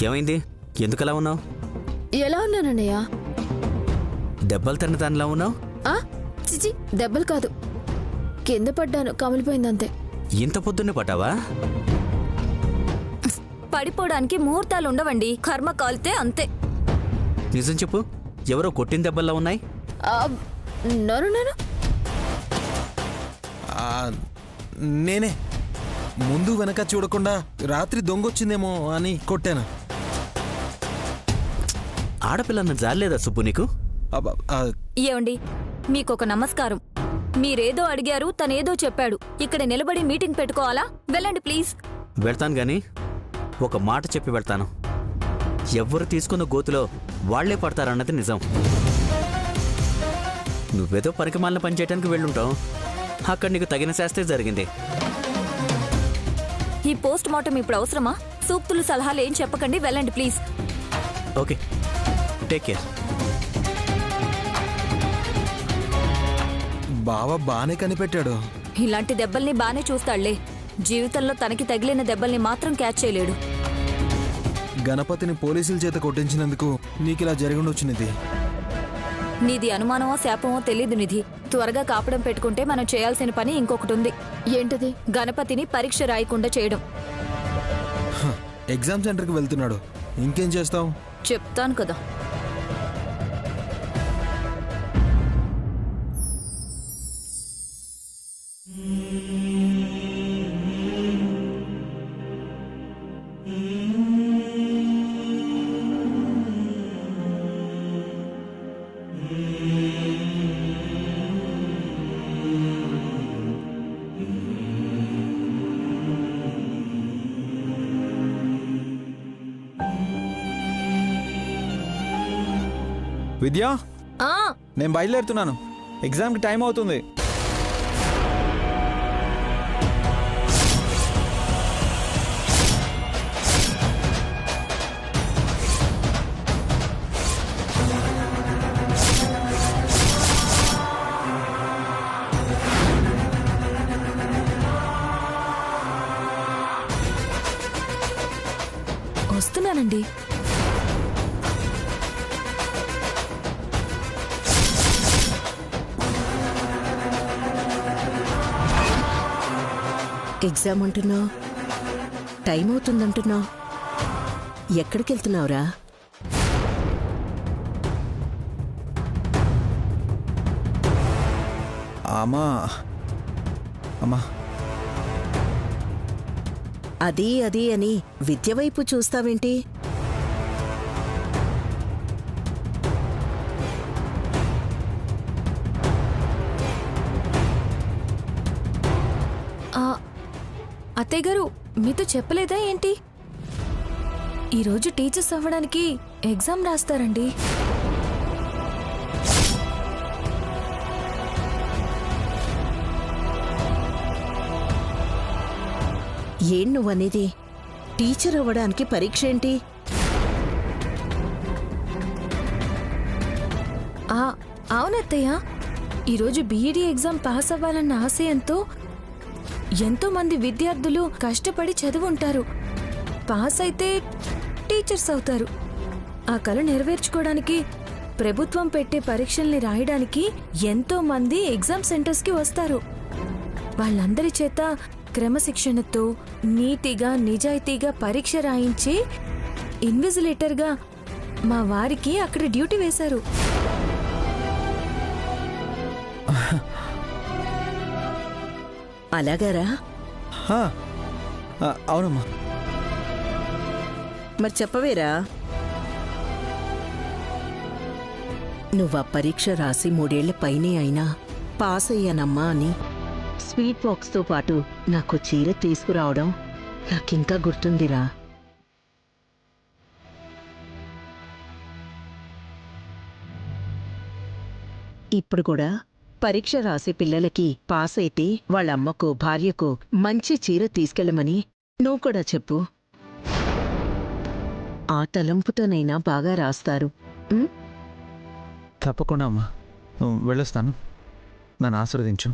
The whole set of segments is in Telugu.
ఏమైంది? ఎందుకలా ఉన్నావు? ఎలా ఉన్నానన్నయ్య? దెబ్బలు తిన్న దానిలా ఉన్నావు. చిచి, దెబ్బలు కాదు, కింద పడ్డాను, కమిలిపోయిందంతే. ఇంత పొద్దున్నే పడ్డావా? పడిపోవడానికి ముహూర్తాలు ఉండవండి, కర్మ కాలితే అంతే. నిజం చెప్పు, ఎవరో కొట్టిన దెబ్బల్లా ఉన్నాయి. నేనే ముందు వెనక చూడకుండా రాత్రి దొంగొచ్చిందేమో అని కొట్టాను. ఆడపిల్లన్న జాలేదా సుబ్బు నీకు? ఏమండి, మీకొక నమస్కారం. మీరేదో అడిగారు, తనేదో చెప్పాడు. ఇక్కడ నిలబడి మీటింగ్ పెట్టుకోవాలా? వెళ్ళండి ప్లీజ్. వెళ్తాను గాని ఒక మాట చెప్పి వెళ్తాను. ఎవ్వరు తీసుకున్న గోతులో వాళ్లే పడతారన్నది నిజం. నువ్వేదో పరికమాలను పనిచేయడానికి వెళ్ళుంటావు, అక్కడ నీకు తగిన శాస్త్రే జరిగింది. ఈ పోస్ట్ మార్టం ఇప్పుడు అవసరమా? సూక్తులు సలహాలు ఏం చెప్పకండి, వెళ్ళండి ప్లీజ్. Okay, take care. బావ బానే కనిపెట్టాడు. ఇలాంటి దెబ్బల్ని బానే చూస్తాళ్లే, జీవితంలో తనకి తగిలిన దెబ్బల్ని మాత్రం క్యాచ్ చేయలేడు. గణపతిని పోలీసుల చేత కొట్టించినందుకు నీకిలా జరిగిండొచ్చు నిధి. నీది అనుమానమో శాపమో తెలీదు నిధి. త్వరగా కాపడం పెట్టుకుంటే మనం చేయాల్సిన పని ఇంకొకటి ఉంది. ఏంటది? గణపతిని పరీక్ష రాయకుండా చేయడం. ఎగ్జామ్ సెంటర్కి వెళ్తున్నాడు, ఇంకేం చేస్తావు? చెప్తాను కదా. విద్యా, నేను బయలుదేరుతున్నాను. ఎగ్జామ్కి టైం అవుతుంది. వస్తున్నానండి. ఎగ్జామ్ అంటున్నావు, టైం అవుతుందంటున్నావు, ఎక్కడికి వెళ్తున్నావురా? అమ్మా అమ్మా, అది అది అని విద్య వైపు చూస్తావేంటి? అత్తయ్య గారు, మీతో చెప్పలేదా ఏంటి? ఈరోజు టీచర్స్ అవ్వడానికి ఎగ్జామ్ రాస్తారండి. ఏం నువ్వనేది? టీచర్ అవ్వడానికి పరీక్ష ఏంటి? అవునత్తయ్య, ఈరోజు బీఈడీ ఎగ్జామ్ పాస్ అవ్వాలన్న ఆశయంతో ఎంతో మంది విద్యార్థులు కష్టపడి చదువుంటారు. పాస్ అయితే టీచర్స్ అవుతారు. ఆ కల నెరవేర్చుకోవడానికి ప్రభుత్వం పెట్టే పరీక్షల్ని రాయడానికి ఎంతో మంది ఎగ్జామ్ సెంటర్స్కి వస్తారు. వాళ్ళందరి చేత క్రమశిక్షణతో నీతిగా నిజాయితీగా పరీక్ష రాయించి ఇన్విజిలేటర్గా మా వారికి అక్కడ డ్యూటీ వేశారు. అలాగారా? అవునమ్మా. మరి చెప్పవేరా? నువ్వా పరీక్ష రాసి 3 ఏళ్ల పైనే అయినా పాస్ అయ్యానమ్మా అని స్వీట్ బాక్స్తో పాటు నాకు చీర తీసుకురావడం నాకింకా గుర్తుందిరా. ఇప్పుడు కూడా పరీక్ష రాసే పిల్లలకి పాస్ అయితే వాళ్ళమ్మకు భార్యకు మంచి చీర తీసుకెళ్ళమని నువ్వు కూడా చెప్పు. ఆ తలంపుతోనైనా బాగా రాస్తారు. తప్పకుండా అమ్మా, వెళ్ళొస్తాను. నన్ను ఆశీర్వదించు.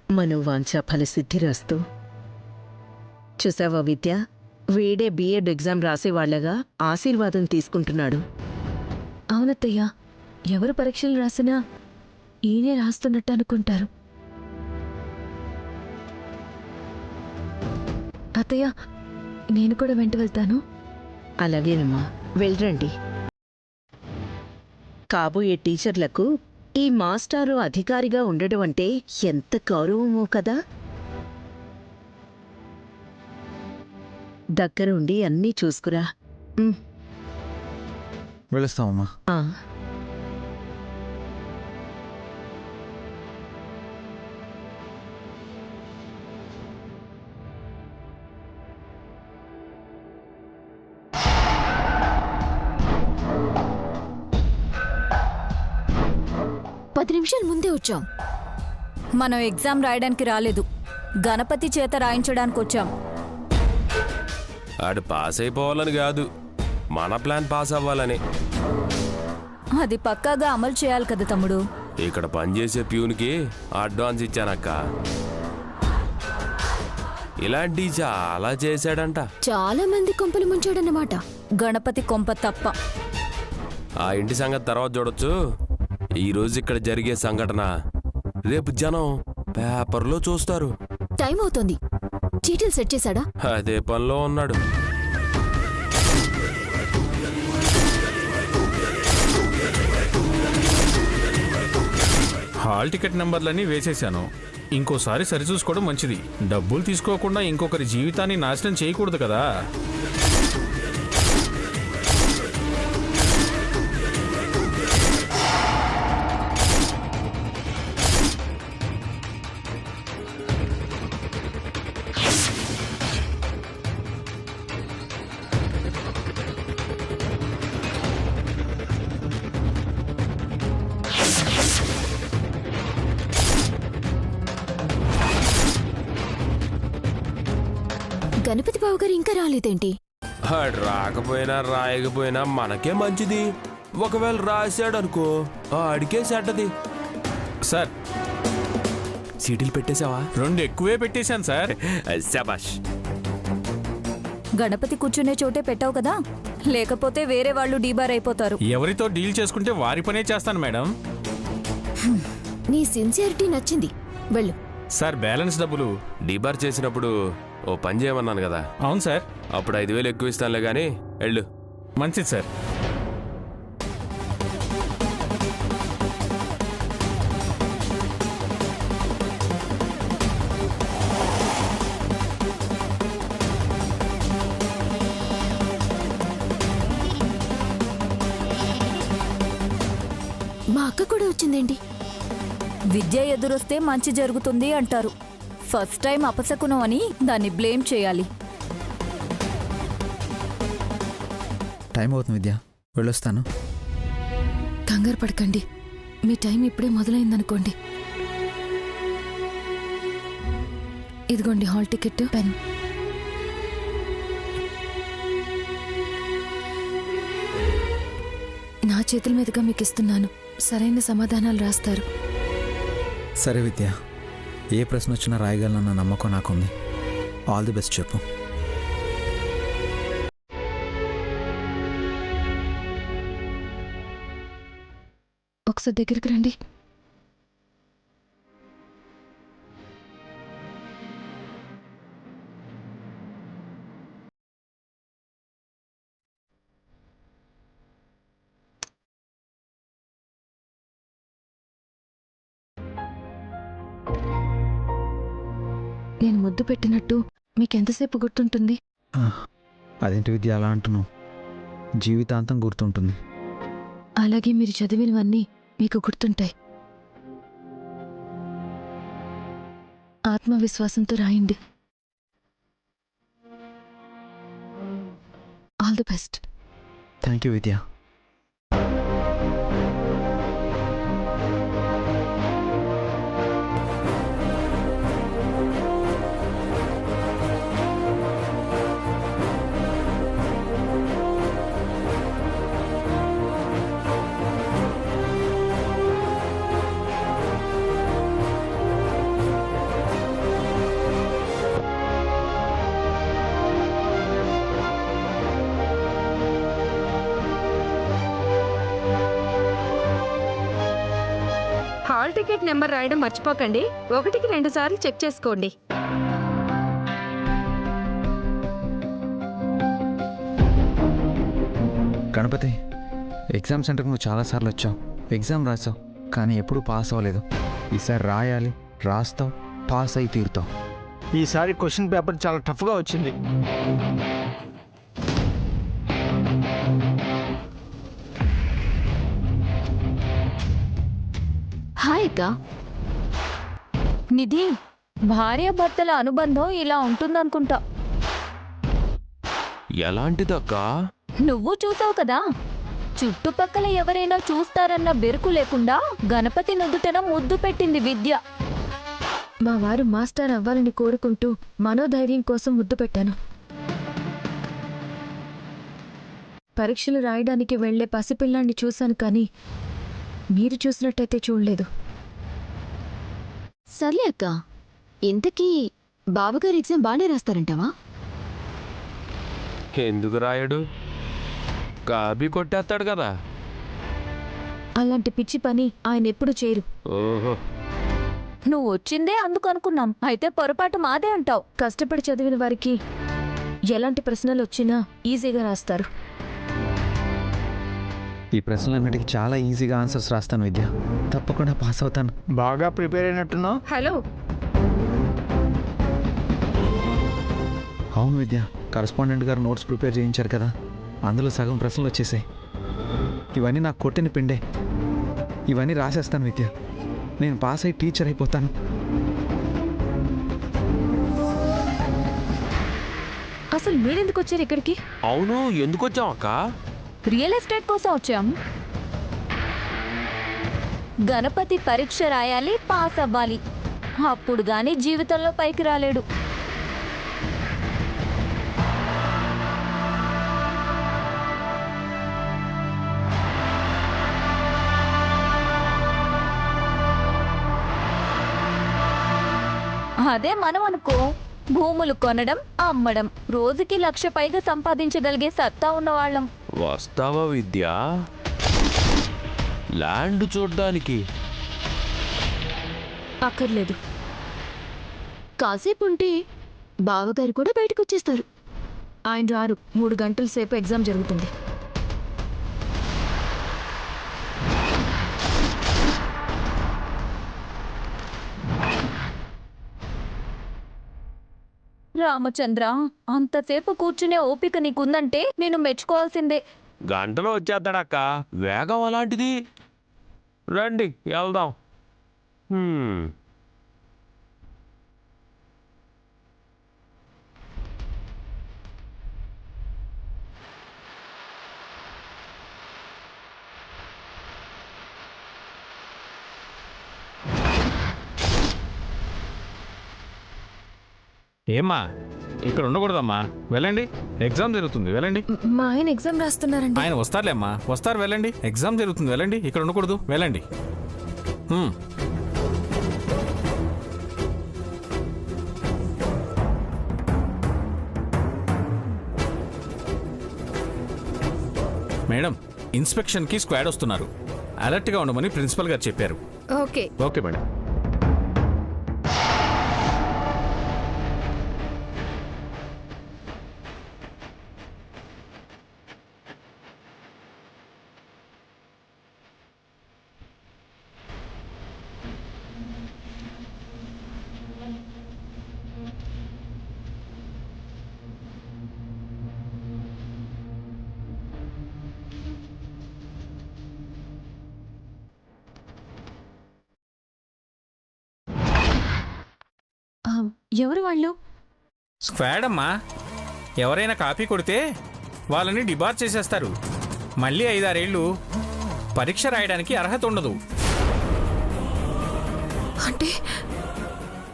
మనోవాంఛ ఫలసిద్ధిరస్తు. చూసావా విద్య, వీడే బీఎడ్ ఎగ్జామ్ రాసేవాళ్లగా ఆశీర్వాదం తీసుకుంటున్నాడు. అవునత్తయ్య, ఎవరు పరీక్షలు రాసినా ఈయనే రాస్తున్నట్టు అనుకుంటారు. అత్తయ్య, నేను కూడా వెంట వెళ్తాను. అలాగేనమ్మా, వెళ్ళరండి. కాబోయే టీచర్లకు ఈ మాస్టారు అధికారిగా ఉండడం అంటే ఎంత గౌరవమో కదా. దగ్గరుండి అన్నీ చూసుకురా. వెళ్ళొస్తామమ్మా. ఆ. పది నిమిషాల ముందే వచ్చాం. మనం ఎగ్జామ్ రాయడానికి రాలేదు, గణపతి చేత రాయించడానికి వచ్చాం. ఆడు పాస్ అయిపోవాలని కాదు, మన ప్లాన్ పాస్ అవ్వాలని. అది పక్కాగా అమలు చేయాలి కదా తమ్ముడు. ఇక్కడ పనిచేసే ప్యూన్కి అడ్వాన్స్ ఇచ్చానక్క. ఇలాంటి చాలా చేశాడంట. చాలా మంది కొంపలు ముంచాడన్నమాట. గణపతి కొంప తప్ప. ఆ ఇంటి సంగతి తర్వాత చూడొచ్చు. ఈరోజు ఇక్కడ జరిగే సంఘటన రేపు జనం పేపర్లో చూస్తారు. టైం అవుతోంది. చీటీలు సెట్ చేశాడా? అదే పనిలో ఉన్నాడు. హాల్ టికెట్ నెంబర్లన్నీ వేసేశాను. ఇంకోసారి సరిచూసుకోవడం మంచిది. డబ్బులు తీసుకోకుండా ఇంకొకరి జీవితాన్ని నాశనం చేయకూడదు కదా. గణపతి బాబు గారు ఇంకా రాలేదేంటి? ఆడు రాకపోయినా రాయకపోయినా మనకే మంచిది. ఒకవేళ రాశాడనుకో ఆడికే సెట్టది. సార్, సీటీలు పెట్టేశావా? 2 ఎక్కువే పెట్టేశాను సార్. శబాష్. గణపతి కూర్చునే చోటే పెట్టావు కదా, లేకపోతే వేరే వాళ్ళు డీబార్ అయిపోతారు. ఎవరితో డీల్ చేసుకుంటే వారి పనే చేస్తాను మేడం. నీ సిన్సియారిటీ నచ్చింది, వెళ్ళు. సార్, బ్యాలెన్స్ డబ్బులు డీబార్ చేసినప్పుడు ఓ పని చేయమన్నాను కదా. అవును సార్. అప్పుడు 5,000 ఎక్కువ ఇస్తానులే గానీ వెళ్ళు. మంచిది సార్. మా అక్క కూడా వచ్చిందేంటి? విద్య ఎదురొస్తే మంచి జరుగుతుంది అంటారు. ఫస్ట్ టైం అపశకునం అని దాన్ని బ్లేమ్ చేయాలి. టైం అవుతుంది విద్య, వెళ్ళొస్తాను. కంగారు పడకండి, మీ టైం ఇప్పుడే మొదలైందనుకోండి. ఇదిగోండి హాల్ టికెట్, పెన్. నా చేతుల మీదుగా మీకు ఇస్తున్నాను. సరైన సమాధానాలు రాస్తారు. సరే విద్య, ఏ ప్రశ్న వచ్చినా రాయగలనన్న నమ్మకం నాకుంది. ఆల్ ది బెస్ట్ చెప్పు. ఒకసారి దగ్గరికి రండి. నేను ముద్దు పెట్టినట్టు మీకెంతసేపు గుర్తుంటుంది? అదేంటి విద్య అలా అంటున్నావు? జీవితాంతం గుర్తుంటుంది. అలాగే మీరు చదివినవన్నీ మీకు గుర్తుంటాయి. ఆత్మవిశ్వాసంతో రాయండి. All the best. Thank you Vidya. Hall ticket number రాయడం మర్చిపోకండి. 1కి 2 సార్లు చెక్ చేసుకోండి. గణపతి, ఎగ్జామ్ సెంటర్కి నువ్వు చాలాసార్లు వచ్చావు, ఎగ్జామ్ రాసావు, కానీ ఎప్పుడూ పాస్ అవ్వలేదు. ఈసారి రాయాలి, రాస్తావు, పాస్ అయి తీరుతావు. ఈసారి క్వశ్చన్ పేపర్ చాలా టఫ్గా వచ్చింది. హాయ్ అక్క. నిధి, భార్యాభర్తల అనుబంధం ఇలా ఉంటుందనుకుంటా. ఎలాంటిదక్కా? నువ్వు చూసావు కదా, చుట్టుపక్కల ఎవరైనా చూస్తారన్న బెరుకు లేకుండా గణపతి నుదుటన ముద్దు పెట్టింది విద్య. మా వారు మాస్టర్ అవ్వాలని కోరుకుంటూ మనోధైర్యం కోసం ముద్దు పెట్టాను. పరీక్షలు రాయడానికి వెళ్లే పసిపిల్లాన్ని చూశాను, కానీ మీరు చూసినట్టయితే చూడలేదు. సర్లే అక్క, ఇంతకీ బావగారు ఎగ్జామ్ బాగానే రాస్తారంటావా? ఎందుకు రాయడు? కాపీ కొట్టేస్తాడు కదా. అలాంటి పిచ్చి పని ఆయన ఎప్పుడు చేయరు. ఓహో, నువ్వు వచ్చిందే అందుకు అనుకున్నాం, అయితే పొరపాటు మాదే అంటావు. కష్టపడి చదివిన వారికి ఎలాంటి ప్రశ్నలు వచ్చినా ఈజీగా రాస్తారు. ఈ ప్రశ్నలన్నిటికీ చాలా ఈజీగా ఆన్సర్స్ రాస్తాను విద్య, తప్పకుండా పాస్ అవుతాను. బాగా ప్రిపేర్ అయినట్టున్నావు. హలో, అవును విద్య, కరస్పాండెంట్ గారు నోట్స్ ప్రిపేర్ చేయించారు కదా, అందులో సగం ప్రశ్నలు వచ్చేసాయి. ఇవన్నీ నాకు కొట్టిన పిండే, ఇవన్నీ రాసేస్తాను విద్య, నేను పాస్ అయ్యి టీచర్ అయిపోతాను. అసలు మీరెందుకు వచ్చారు ఇక్కడికి? అవును, ఎందుకు వచ్చావు అక్క? రియల్ ఎస్టేట్ కోసం వచ్చాం. గణపతి పరీక్ష రాయాలి, పాస్ అవ్వాలి, అప్పుడు గాని జీవితంలో పైకి రాలేడు. అదే మనం అనుకో, భూములు కొనడం, అమ్మడం, రోజుకి 1,00,000 పైగా సంపాదించగలిగే సత్తా ఉన్నవాళ్ళం. వస్తావా విద్య ల్యాండ్ చూడ్డానికి? అక్కర్లేదు. కాసేపు ఉంటే బావగారు కూడా బయటకు వచ్చేస్తారు. ఆయన రారు, 3 గంటల సేపు ఎగ్జామ్ జరుగుతుంది. రామచంద్ర, అంతసేపు కూర్చునే ఓపిక నీకుందంటే నేను మెచ్చుకోవాల్సిందే. గంటలో వచ్చేస్తాడక్క, వేగం అలాంటిది. రండి వెళ్దాం. ఏమ్మా, ఇక్కడ ఉండకూడదమ్మా, వెళ్ళండి, ఎగ్జామ్ జరుగుతుంది, వెళ్ళండి. మా ఆయన ఎగ్జామ్ రాస్తున్నారండి. ఆయన వస్తారులేమ్మా, వస్తారు, వెళ్ళండి, ఎగ్జామ్ జరుగుతుంది, వెళ్ళండి, ఇక్కడ ఉండకూడదు, వెళ్ళండి. మేడం, ఇన్స్పెక్షన్కి స్క్వాడ్ వస్తున్నారు, అలర్ట్గా ఉండమని ప్రిన్సిపల్ గారు చెప్పారు. ఓకే. Okay madam. ఎవరు వాళ్ళు? స్క్వాడ్ అమ్మా, ఎవరైనా కాపీ కొడితే వాళ్ళని డిబార్ చేసేస్తారు. మళ్ళీ 5-6 ఏళ్ళు పరీక్ష రాయడానికి అర్హత ఉండదు. అంటే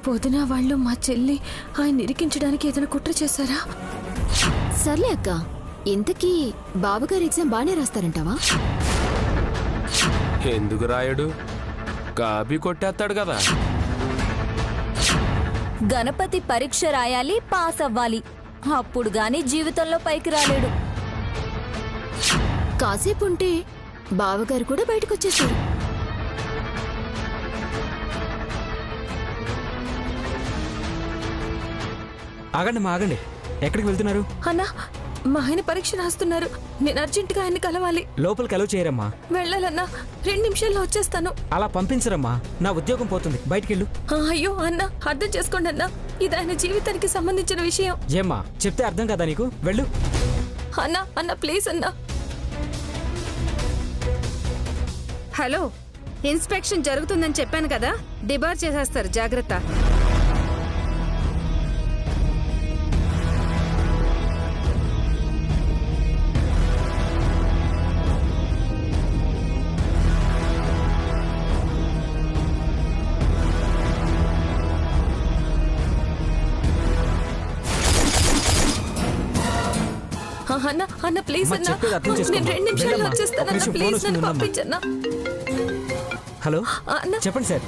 పొద్దున వాళ్ళు మా చెల్లి ఆయన ఇరికించడానికి ఏదైనా కుట్ర చేశారా? సర్లే అక్క, ఇంతకీ బావగారు ఎగ్జామ్ బాగానే రాస్తారంటావా? ఎందుకు రాయడు? కాపీ కొట్టేస్తాడు కదా. గణపతి పరీక్ష రాయాలి, పాస్ అవ్వాలి, అప్పుడు గాని జీవితంలో పైకి రాలేడు. కాసేపు ఉంటే బావగారు కూడా బయటకు వచ్చేస్తారు. ఆగండి మా ఆగండి, ఎక్కడికి వెళ్తున్నారు? అన్నా మా ఆయన పరీక్ష రాస్తున్నారు, నేను అర్జెంటుగా ఆయన్ని కలవాలి. లోపలికి అలౌ చేయరమ్మా. వెళ్ళాలన్నా, 2 నిమిషాల్లో వచ్చేస్తాను. అలా పంపించరమ్మా, నా ఉద్యోగం పోతుంది, బయటికెళ్ళు. అయ్యో అన్నా, అర్థం చేసుకోండి అన్నా, ఇది ఆయన జీవితానికి సంబంధించిన విషయం. ఏమ్మా చెప్తే అర్థం కదా నీకు, వెళ్ళు. అన్నా అన్నా ప్లీజ్ అన్నా. హలో, ఇన్స్పెక్షన్ జరుగుతుందని చెప్పాను కదా, డిబార్ చేసేస్తారు, జాగ్రత్త. అన్నా అన్నా ప్లీజ్ అన్నా, నేను 2 నిమిషాల్లో వచ్చేస్తానన్నా, ప్లీజ్ నన్ను పంపించన్నా. హలో అన్నా చెప్పండి సార్.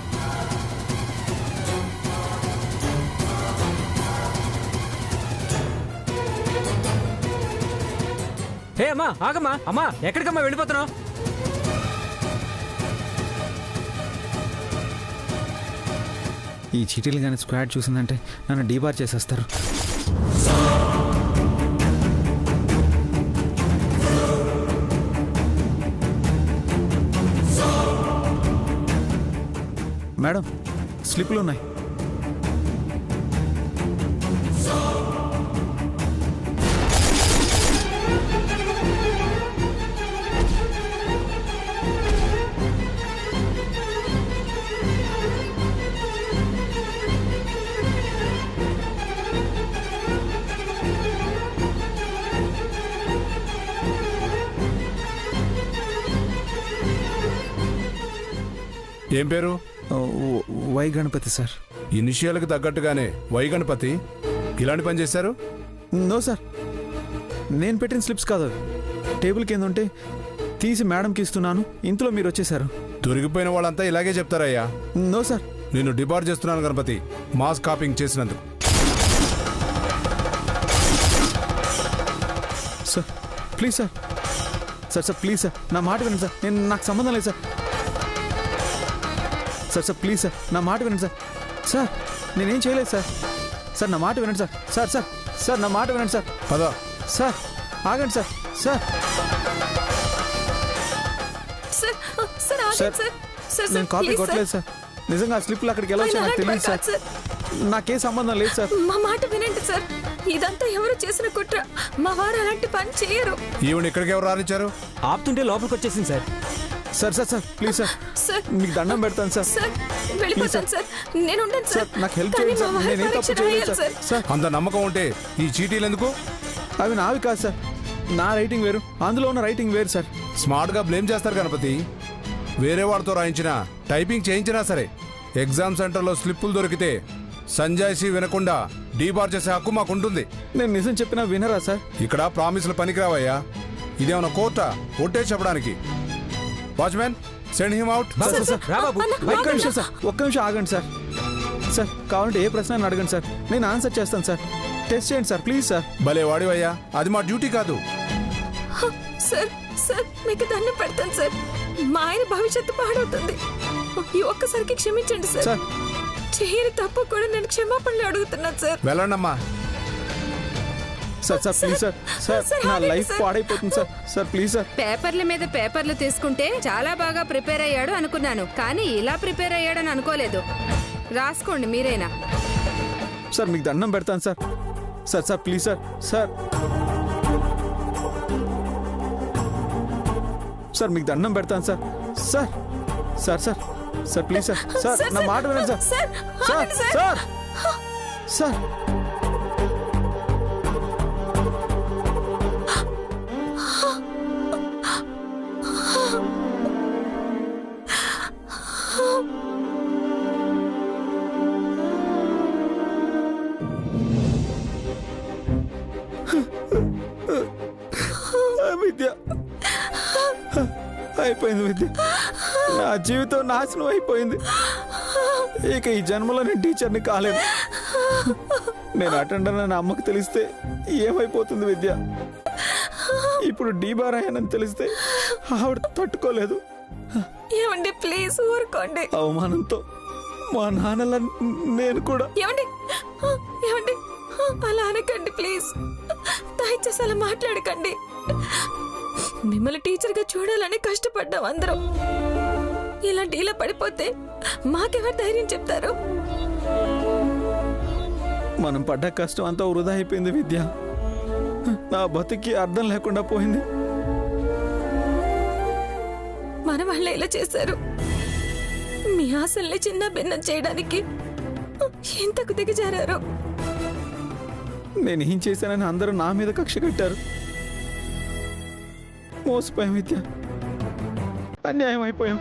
హే అమ్మా ఆగమ్మా, అమ్మా ఎక్కడికమ్మా వెళ్ళిపోతున్నావు? ఈ చీటీలు కానీ స్క్వాడ్ చూసిందంటే నన్ను డీబార్ చేసేస్తారు. మేడం స్లిప్లు ఉన్నాయి. ఏం పేరు? Why Ganapati sir. ఇనిషియల్కి తగ్గట్టుగానే వై గణపతి. ఇలాంటి పని చేశారు? నో సార్, నేను పెట్టిన స్లిప్స్ కాదు, టేబుల్ కింద ఉంటే తీసి మేడంకి ఇస్తున్నాను, ఇంతలో మీరు వచ్చేసారు. దొరికిపోయిన వాళ్ళంతా ఇలాగే చెప్తారయ్యా. No sir. నేను డిబార్ చేస్తున్నాను గణపతి, మాస్ కాపింగ్ చేసినందుకు. Sir please sir, sir sir please sir, నా మాట వినండి సార్, నాకు సంబంధం లేదు sir. Sir sir please sir, నా మాట వినండి సార్. సార్ నేనేం చేయలేదు సార్. సార్ నా మాట వినండి సార్. సార్ సార్ సార్ నా మాట వినండి సార్. పదా సార్ ఆగండి సార్. సార్ నేను కాపీ కొట్టలేదు సార్. నిజంగా స్లిప్లు అక్కడికి ఎలా వచ్చా నాకు తెలియదు సార్. నాకే సంబంధం లేదు సార్. మా మాట వినండి సార్, ఇదంతా ఎవరు చేసిన కుట్ర, మా వారు అలాంటి పని చేయరు. ఈవిడ ఇక్కడికి ఎవరు రానిచ్చారు? ఆపుతుంటే లోపలికి వచ్చేసింది sir. Sir sir sir please sir, మీకు దండం పెడతాను సార్. సార్ వెళ్ళిపోతాను సార్, నేను ఉండను సార్. నాకు హెల్ప్ చేయండి సార్, నేనేం తప్పు చేయలేదు సార్. సార్ అంత నమ్మకం ఉంటే ఈ చీటీలు ఎందుకు? అవి నావి కాదు సార్, నా రైటింగ్ వేరు, అందులో ఉన్న రైటింగ్ వేరు సార్. స్మార్ట్గా బ్లేమ్ చేస్తారు గణపతి. వేరే వాడితో రాయించినా టైపింగ్ చేయించినా సరే ఎగ్జామ్ సెంటర్లో స్లిప్పులు దొరికితే సంజాయిషి వినకుండా డీబార్ చేసే హక్కు మాకుంటుంది. నేను నిజం చెప్పినా వినరా సార్? ఇక్కడ ప్రామిస్లు పనికిరావయ్యా. ఇదేమన్నా కోర్టా ఒట్టే చెప్పడానికి? Watchman send him out. ఒక్క నిమిషం సార్, ఒక్క నిమిషం ఆగండి సార్. సార్ కావాలంటే ఏ ప్రశ్న అడగండి సార్, నేను ఆన్సర్ చేస్తాను సార్. టెస్ట్ చేయండి సార్ ప్లీజ్ సార్. భలే వాడివయ్యా, అది మా డ్యూటీ కాదు. సార్ సార్ మీకు దండం పెడతాను సార్, మా ఆయన భవిష్యత్తు పాడవుతుంది, ఈ ఒక్కసారికి క్షమించండి సార్. చేయని తప్పు కూడా నేను క్షమాపణలు అడుగుతున్నాను సార్. వెళ్ళండమ్మా. Sir sir please sir, sir నా లైఫ్ పాడైపోతుంది సార్. Sir please sir. పేపర్ల మీద పేపర్లు తీసుకుంటే చాలా బాగా ప్రిపేర్ అయ్యాడు అనుకున్నాను, కానీ ఇలా ప్రిపేర్ అయ్యాడని అనుకోలేదు. రాసుకోండి మీరేనా. సార్ మీకు దండం పెడతాను sir. Sir sir please sir. Sir sir మీకు దండం పెడతాను sir. Sir sir sir sir please sir. Sir నా మాట వినండి సార్. సార్ సార్ సార్ విద్య అయిపోయింది, విద్య నా జీవితం నాశనం అయిపోయింది. ఇక ఈ జన్మలో నేను టీచర్ని కాలేను. నేను అటెండర్ అని అమ్మకు తెలిస్తే ఏమైపోతుంది విద్య? ఇప్పుడు డీబార్ అయ్యానని తెలిస్తే ఆవిడ తట్టుకోలేదు. ఏమండి ప్లీజ్ ఊరుకోండి. అవమానంతో మా నాన్నల నేను కూడా. ఏమండి ఏమండి అలా అనకండి ప్లీజ్. దయచేసి అలా మాట్లాడకండి. మిమ్మల్ని టీచర్గా చూడాలని కష్టపడ్డాం అందరం. ఇలా డీలా పడిపోతే మాకెవరు ధైర్యం చెప్తారు? మనం పడ్డ కష్టం అంతా వృధా అయిపోయింది విద్య. నా బతుకి అర్థం లేకుండా పోయింది. మన వాళ్ళే ఇలా చేశారు. మీ ఆశల్ని చిన్న భిన్నం చేయడానికి ఎంతకు దిగజారారు. నేనేం చేశానని అందరూ నా మీద కక్ష కట్టారు. మోసపోయాం విద్య, అన్యాయం అయిపోయాం.